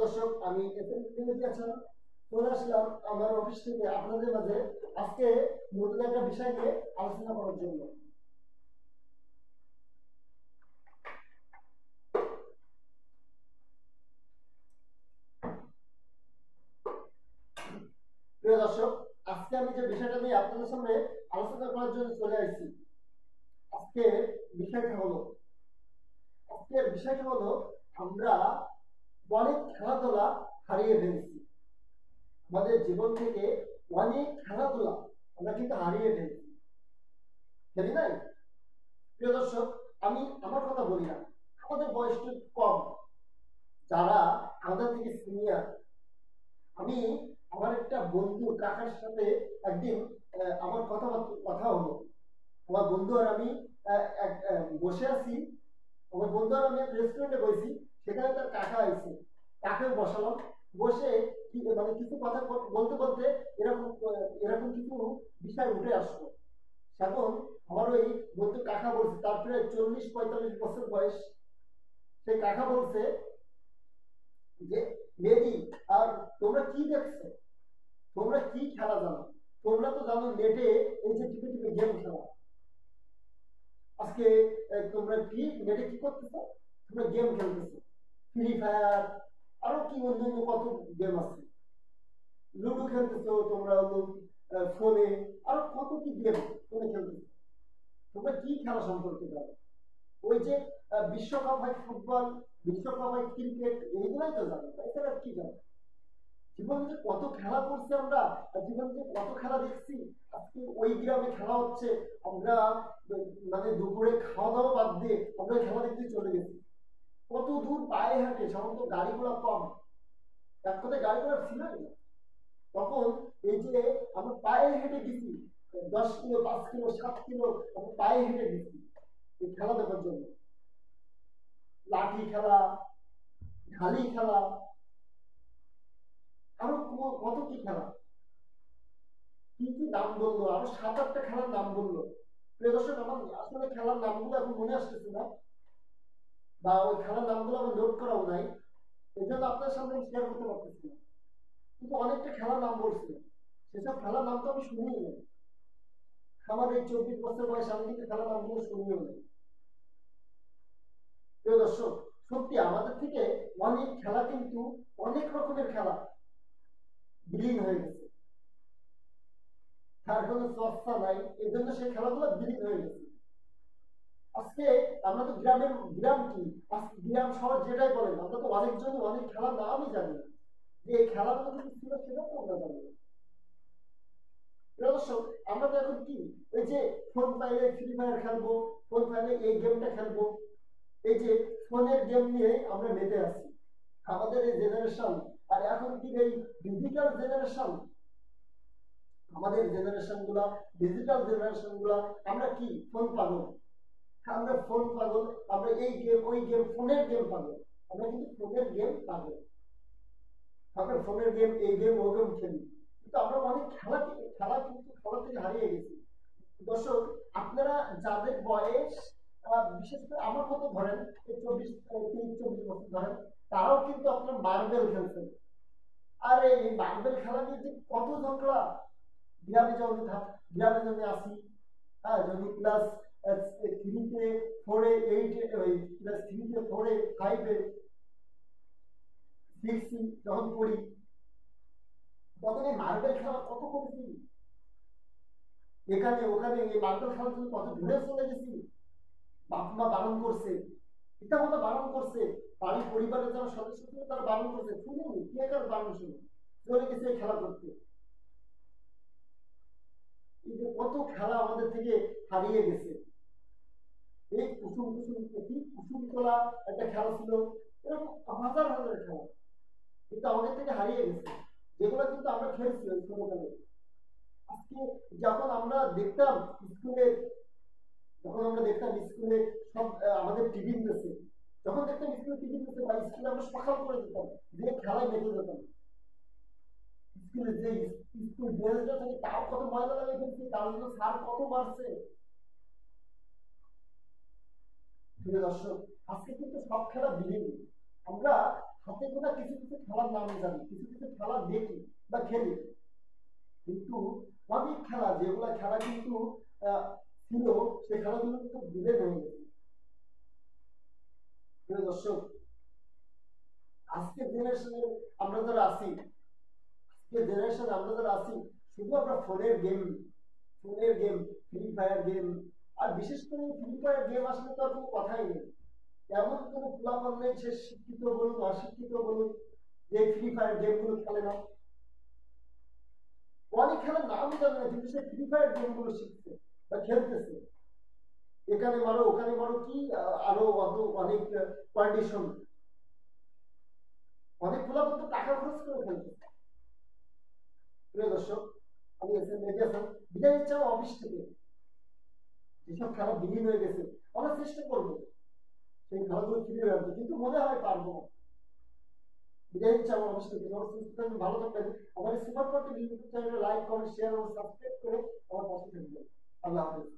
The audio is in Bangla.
দর্শক, আমি চলে আসলাম আমার অফিস থেকে আপনাদের মাঝে আজকে নতুন একটা বিষয় নিয়ে আলোচনা করার জন্য। প্রিয় দর্শক, আজকে আমি যে বিষয়টা নিয়ে আপনাদের সামনে আলোচনা করার জন্য চলে আসছি, আজকের বিষয়টা হলো আমরা অনেক খেলাধুলা হারিয়ে ফেলছি। আমাদের জীবন থেকে অনেক খেলাধুলা আমরা কিন্তু হারিয়ে ফেলছি, জানি নাই? প্রিয় দর্শক, আমি আমার কথা বলি না, আমাদের বয়সটা কম, যারা আমাদের থেকে সিনিয়র। আমি আমার একটা বন্ধু কাকার সাথে একদিন আমার কথা হলো। আমার বন্ধু আর আমি বসে আছি, আমার বন্ধু আর আমি রেস্টুরেন্টে বসি, সেখানে তার কাকা আইছে, তাকেও বসালাম। বসে মানে কিছু কথা বলতে বলতে এরকম এরকম কিছু বিষয় উঠে আসলো। এখন আমার ওই বন্ধু কাকা বলছে, তার প্রায় 40-45 বছর বয়স। সেই কাকা বলছে যে, মেদি, আর তোমরা কি দেখছো? তোমরা কি খেলা জানো? তোমরা তো জানো নেটে এই যে টিপে টিপে গেম খেলা। আজকে তোমরা কি নেটে কি করতেছো? তোমরা গেম খেলতেছো, ফ্রি ফায়ার, আরো কি অন্যান্য কত গেম আছে, লুডো খেলতেছো তোমরা, ফোনে আরো কত কি গেম ফোনে খেলতেছো। তোমরা কি খেলা সম্পর্কে জানো? ওই যে বিশ্বকাপ হয় ফুটবল, বিশ্বকাপ হয় ক্রিকেট, এইগুলাই তো জানো, এছাড়া কি জানো? জীবনে যে কত খেলা করছি আমরা, জীবনে যে কত খেলা দেখছি। আজকে ওই গ্রামে খেলা হচ্ছে, আমরা মানে দুপুরে খাওয়া দাওয়া বাদ দিয়ে আমরা খেলা দেখতে চলে গেছি। কত দূর পায়ে হাঁটে, সাধারণত গাড়িগুলো কম, এক কথায় গাড়িগুলো ছিল না তখন। এই যে আমরা পায়ে হেঁটে গেছি 10 কিলো, 5 কিলো, 7 কিলো আমরা পায়ে হেঁটে গেছি এই খেলা দেখার জন্য। লাঠি খেলা, ঢালি খেলা, আরো কত কি খেলা, কি কি নাম বললো, আরো 7-8টা খেলার নাম বললো। প্রিয় দর্শক, আমার আসলে খেলার নামগুলো এখন মনে আসতেছে না, বা ওই খেলার নামগুলো আমার নোট করাও নাই, এই জন্য আপনার সামনে শেয়ার করতে পারতেছি না। কিন্তু অনেকটা খেলার নাম বলছে, সেসব খেলার নাম তো আমি শুনিই নাই। আমার এই 24 বছর বয়স, আমি কিন্তু খেলার নামগুলো শুনিও নাই। প্রিয় দর্শক, সত্যি আমাদের থেকে অনেক খেলা, কিন্তু অনেক রকমের খেলা বিলীন হয়ে গেছে, তার কোনো চর্চা নাই, এই জন্য সেই খেলাগুলো বিলীন হয়ে গেছে। আজকে আমরা তো গ্রাম কি, আজকে গ্রাম শহর যেটাই বলেন, আমরা তো অনেকজন অনেক খেলার নামই জানি না, যে এই খেলাগুলো কিন্তু ছিল সেটাও তো আমরা জানি না। প্রিয় দর্শক, আমরা তো এখন কি, এই যে ফোন পাইলে ফ্রি ফায়ার খেলবো, ফোন পাইলে এই গেমটা খেলবো, এই যে ফোনের গেম নিয়ে আমরা মেতে আছি। আমাদের এই জেনারেশন, আর এখন কি এই ডিজিটাল জেনারেশন, আমাদের জেনারেশন গুলা, ডিজিটাল জেনারেশন গুলা, আমরা কি ফোন পাগল, আমরা ফোন পাগল, আমরা এই গেম ওই গেম, ফোনের গেম পাগল, আমরা কিন্তু ফোনের গেম পাগল, আমরা ফোনের গেম এই গেম ও গেম খেলি, কিন্তু আমরা অনেক খেলা কিন্তু খেলা থেকে হারিয়ে গেছি। দর্শক, আপনারা যাদের বয়স বিশেষ করে আমার মতো ধরেন 24 বছর ধরেন, তারাও কিন্তু আপনার মার্বেল খেলছেন। আর এই মার্বেল খেলা নিয়ে যে কত ঝগড়া, গ্রামে যখন আসি, হ্যাঁ, যদি ক্লাস 3-তে 4-এ 8-এ, ওই ক্লাস 3-তে 4-এ 5-এ 6-এ যখন পড়ি, তখন এই মার্বেল খেলা কত করেছি, এখানে ওখানে এই মার্বেল খেলার জন্য কত দূরে চলে গেছি। বাপ মা বারণ করছে, পিতা মাতা বারণ করছে, বাড়ির পরিবারের যারা সদস্য ছিল তারা বারণ করছে, শুনিনি, কে কার বারণ শুনে চলে গেছে খেলা করতে। এই যে কত খেলা আমাদের থেকে হারিয়ে গেছে। এই কুসুম তোলা একটা খেলা ছিল, এরকম হাজার হাজার খেলা কিন্তু আমাদের থেকে হারিয়ে গেছে, যেগুলো কিন্তু আমরা খেলছি ওই ছোটকালে। আজকে যখন আমরা দেখতাম স্কুলে, সব আমাদের টিফিন দিতেছে, যখন দেখতাম স্কুলে টিফিন দিতেছে বা স্কুলে আমরা সকাল করে যেতাম, যে খেলায় মেতে যেতাম। স্কুলে যে স্কুল ড্রেসটা থাকে তাও কত ময়লা লাগে ফেলছে, তার জন্য স্যার কত মারছে। প্রিয় দর্শক, আজকে কিন্তু সব খেলা বিলীন, আমরা হাতে গোনা কিছু কিছু খেলার নাম জানি, কিছু কিছু খেলা দেখি বা খেলি, কিন্তু অনেক খেলা যেগুলা খেলা কিন্তু ছিল, সেই খেলাগুলো কিন্তু বিলীন হয়ে গেছে। প্রিয় দর্শক, আজকের জেনারেশনে আমরা যারা আছি, আজকের জেনারেশনে আমরা যারা আছি, শুধু আমরা ফোনের গেম, ফ্রি ফায়ার গেম, আর বিশেষ করে ফ্রি ফায়ার গেম আসলে তো আর কোনো কথাই নেই। এমন কোনো প্ল্যাটফর্ম নেই, সে শিক্ষিত বলুন অশিক্ষিত বলুন, যে ফ্রি ফায়ার গেমগুলো খেলে না। অনেক খেলার নাম জানে না, কিন্তু সে ফ্রি ফায়ার গেমগুলো শিখছে বা খেলতেছে। এখানে মারো ওখানে মারো, কি আরো অনেক কন্ডিশন, অনেক প্ল্যাটফর্ম তো টাকা খরচ করে খেলতেছে। প্রিয় দর্শক, আমি এসএম মেহেদী হাসান বিদায় নিচ্ছি আমার অফিস থেকে। যেসব খেলা বিলীন হয়ে গেছে, আমরা চেষ্টা করবো সেই খেলাগুলো ফিরে আনতে, কিন্তু মনে হয় পারবো না। বিদায় নিচ্ছি আমার অফিস থেকে। ভালো থাকবেন। আমার সুপার পয়েন্ট ইউটিউব চ্যানেলে লাইক কমেন্ট শেয়ার এবং সাবস্ক্রাইব করে আমার পাশে থাকবেন। আল্লাহ হাফেজ।